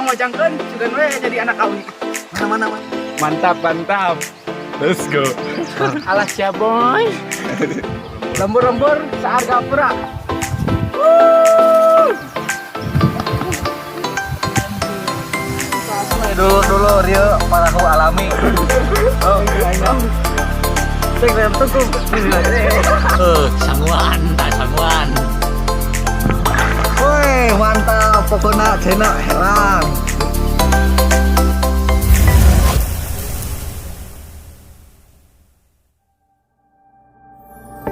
ngojangkeun sugan we jadi anak awi. Mana. Mantap. Let's go. Alas ya boy. Lembur-lembur seharga pura. Dulu Rio parahu alami. Oh, cek rem tuku. Sangguan. Woi, mantap pokoknya cena heran.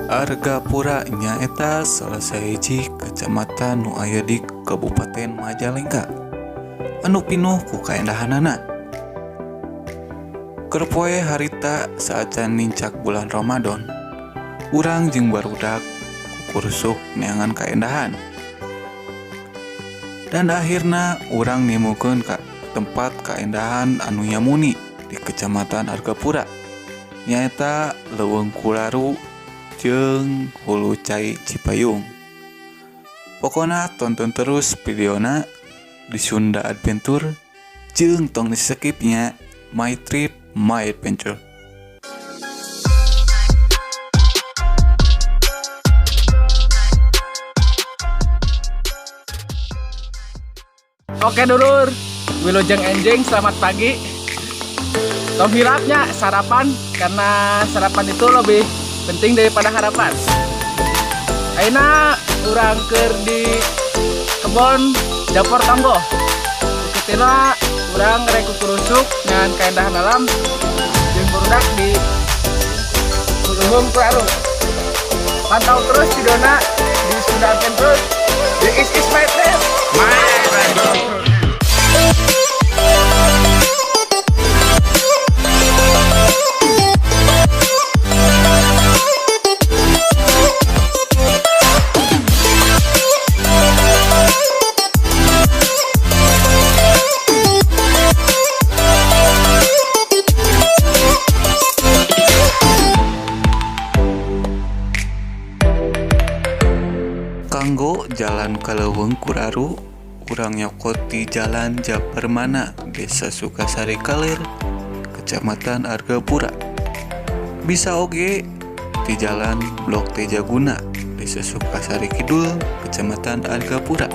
Argapura nyaeta salah sahiji kecamatan nu aya di Kabupaten Majalengka anu pinuh ku kaendahanana. Keur poe harita saacan nincak bulan Ramadan, urang jeung barudak kukursuk neangan kaendahan. Dan akhirna urang nemukeun ka tempat kaendahan anu nyamuni di Kecamatan Argapura, nyaeta Leuweung Kularu jeung Hulu Cai Cipayung. Pokona tonton terus videona di Sunda Adventure jeung tong di skipnya My Trip My Adventure. Oke dulur, Wilujeng Enjing selamat pagi. Tong hirapnya sarapan karena sarapan itu lebih penting daripada harapan. Ayeuna urang keur di kebon Japor Tambo. Ikutina urang rek kukurusuk ngan kaendahan alam jeung barudak di Leuweung Kularu. Pantau terus videona di Sunda Adventure. This is my trip. Kanggo jalan ka Leuweung Kularu, urang nyokot di Jalan Japermana, Desa Sukasari Kaler, Kecamatan Argapura. Bisa oge di Jalan Blok Tejaguna, Desa Sukasari Kidul, Kecamatan Argapura.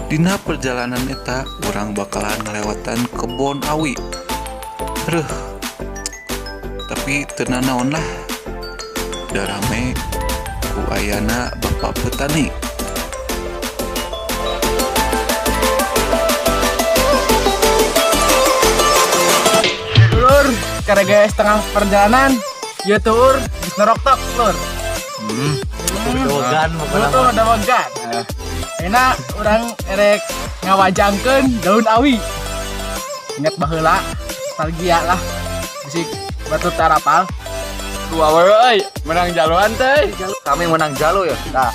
Dina perjalanan eta urang bakalan ngelewatan kebon awi. Tapi teu nanaon lah. Da rame ku ayana bapak petani. Lur, karena setengah perjalanan, ya tur, bis neroktok, lur. Dogan Betul, ada wagan. Enak, orang erek ngawajangkeun daun awi. Ingat baheula, nostalgia lah. Bisik batu tarapal. Dua euy, menang jaluan teh. Kami menang jalo ya. Nah,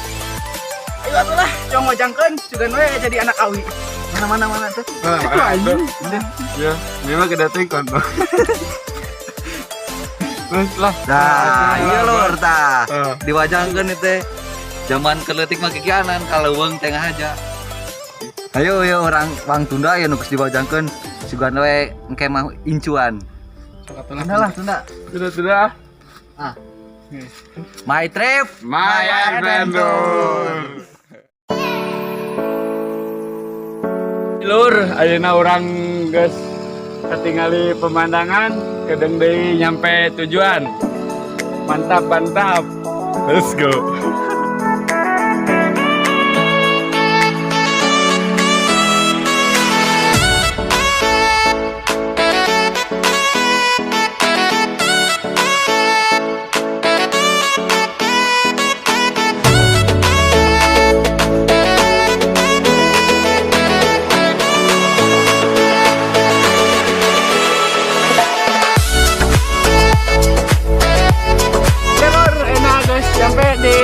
Ayo atulah, cong ngojangkeun sugan we jadi anak awi. mana tuh. Ya, memang kedating konto. Terus lah. Nah, iya lur tah. Heeh. Diwajangkeun teh. Zaman keleutik mah kikianan ka Leuweung tengah aja. Ayo orang Bang Tunda ya nu geus diwajangkeun sugan we engke mah incuan. Lah Tunda. Sudah. My Trip My Adventure. Lur, ayeuna urang geus katingali pemandangan, kedeng deui nyampe tujuan. Mantap. Let's go. Oke lur, enak guys, sampai di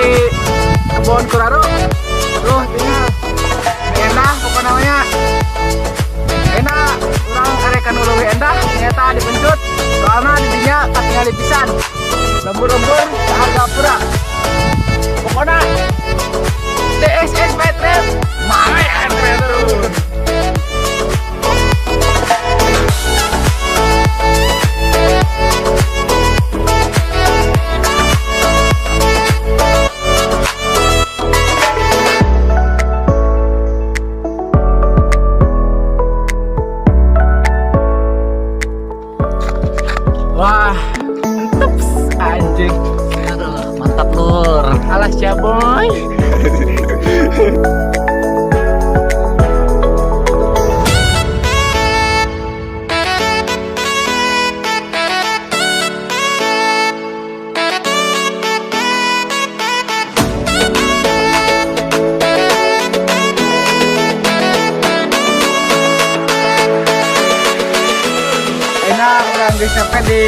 geus sampai di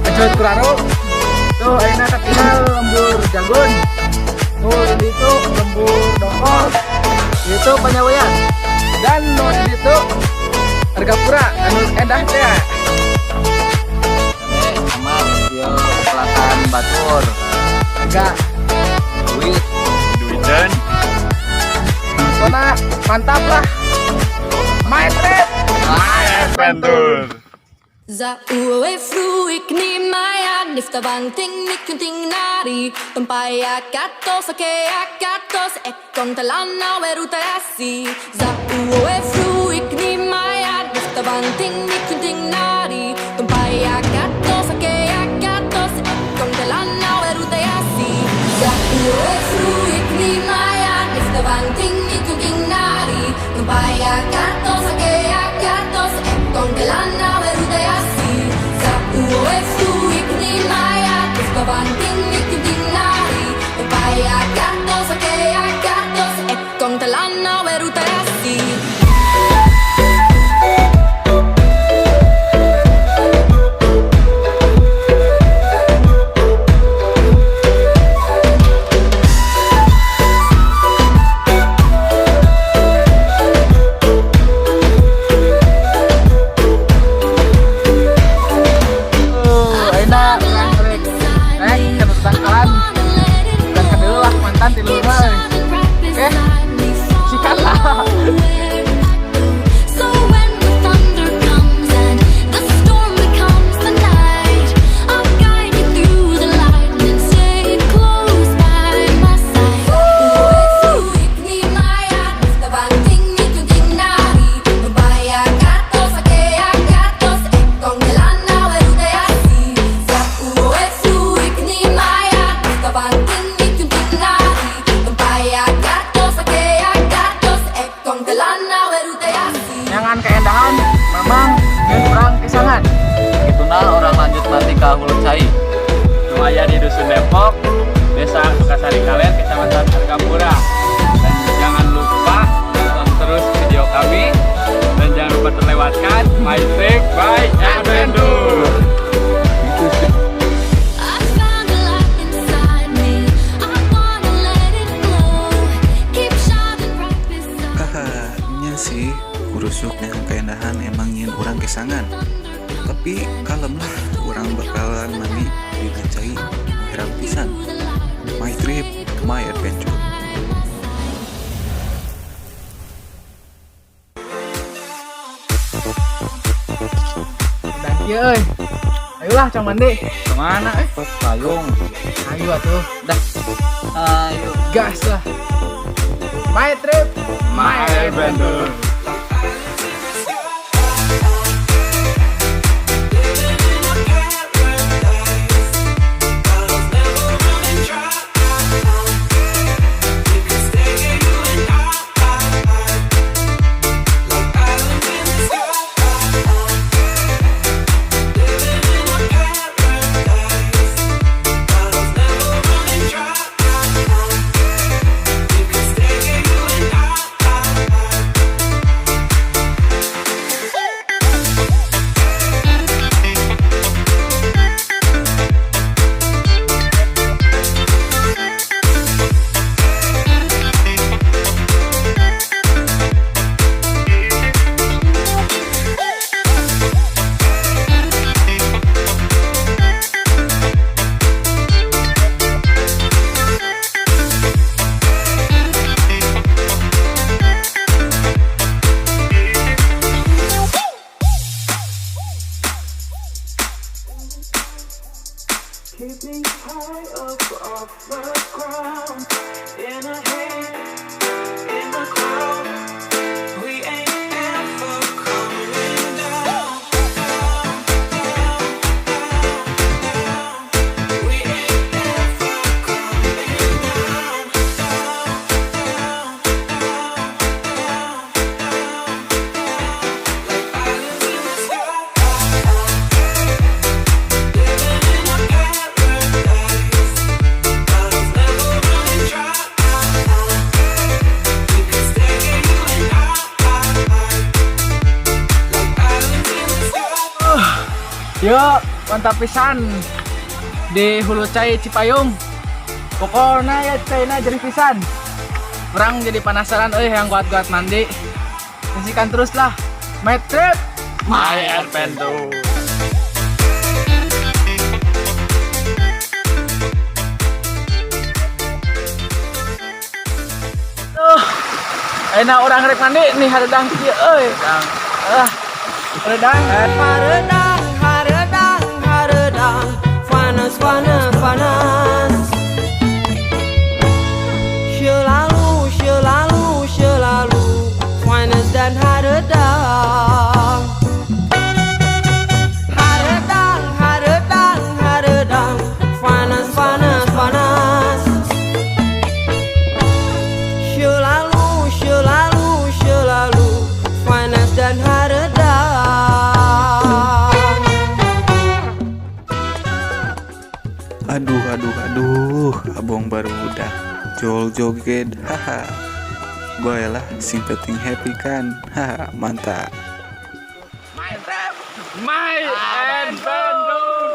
Acuan Kuraro. Tuh ayeuna katinggal lembur jagon. Tuh ini tuh lembur dongkol. Itu Panyawean. Dan nu di ditu Argapura anu endah teh. Amat yo pelatan batur. Enggak. Duit. Duitan. Pokoknya mantap lah. Main trip. Adventure. Za uwe fruik ni maya nifta banting nikunting nari Tumpaya katos akea katos ekong talana werutayasi Za uwe fruik ni maya nifta banting nikunting nari Tumpaya katos akea katos ekong talana werutayasi Za uwe fruik ni maya nifta banting nikunting nari Tumpaya katos akea katos ekong talana werutayasi Sa uwe fruik ni maya nifta banting nikunting nari Tumpaya katos akea katos ekong talana werutayasi Jangan keendahan, memang yang kurang kesangan. Ituna orang lanjut nanti ke Hulu Cai. Nu aya di Dusun Depok, Desa Sukasari Kaler, Kecamatan Argapura. Dan jangan lupa tonton terus video kami dan jangan lupa terlewatkan My Trip by Adventure. I found a light inside me. I wanna let it glow. Keep shining bright beside Haha, nya sih kurusuk yang keendahan emang nyin orang kesangan. Tapi kalem lah, orang bakalan mani di Cai heran pisan. My Trip, My Adventure. Dan kieu euy. Ayolah cang mandi. Kemana Payung. Ayo atuh. Dah. Ayo. Gas lah. My trip, My Adventure. Yuk, mantap pisan di Hulu Cai Cipayung. Pokoknya ya China jadi pisan. Orang jadi penasaran yang kuat-kuat mandi. Saksikan teruslah My Trip My Adventure. Enak orang rek mandi nih haredang kieu euy. Haredang. Haredang, haredang, haredang, panas, panas, panas. Selalu, selalu, selalu, panas dan haredang. Haredang, haredang, haredang, panas, panas, panas. Selalu, selalu, selalu, panas dan haredang. Aduh, abong baru udah jol joget, haha. Baiklah, sing penting happy kan, haha, mantap. My Adventure.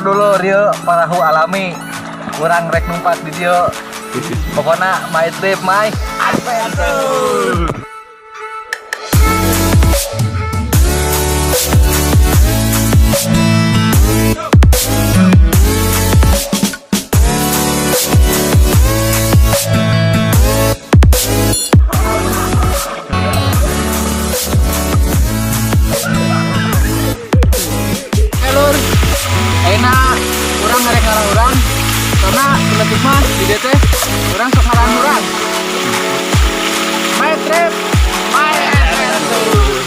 Dulu Rio parahu alami kurang rek numpak di dia. Pokoknya My Trip My Adventure. Enak, orang ngarek ngarang orang karena lebih mah di DT orang sok ngarang orang. My Trip My Adventure.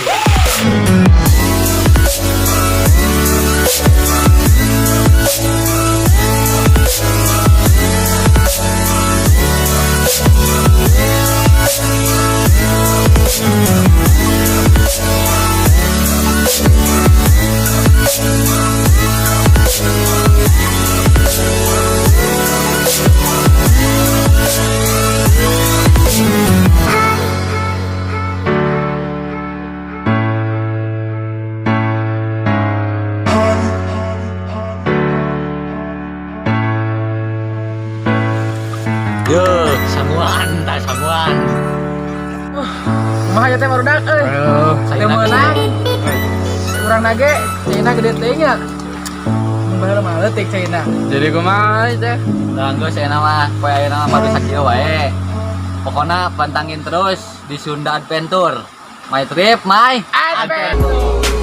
Yo, samuan, tak samuan. Kumaha ya teh barudak euy. Teu meunang. Urang nage Cina gede teh nya. Baheula mah leutik Cina. Jadi kumaha teh? Dan gue saya nama, poe ayeuna mah bisa kieu wae. Pokoknya pantangin terus di Sunda Adventure. My Trip My Adventure.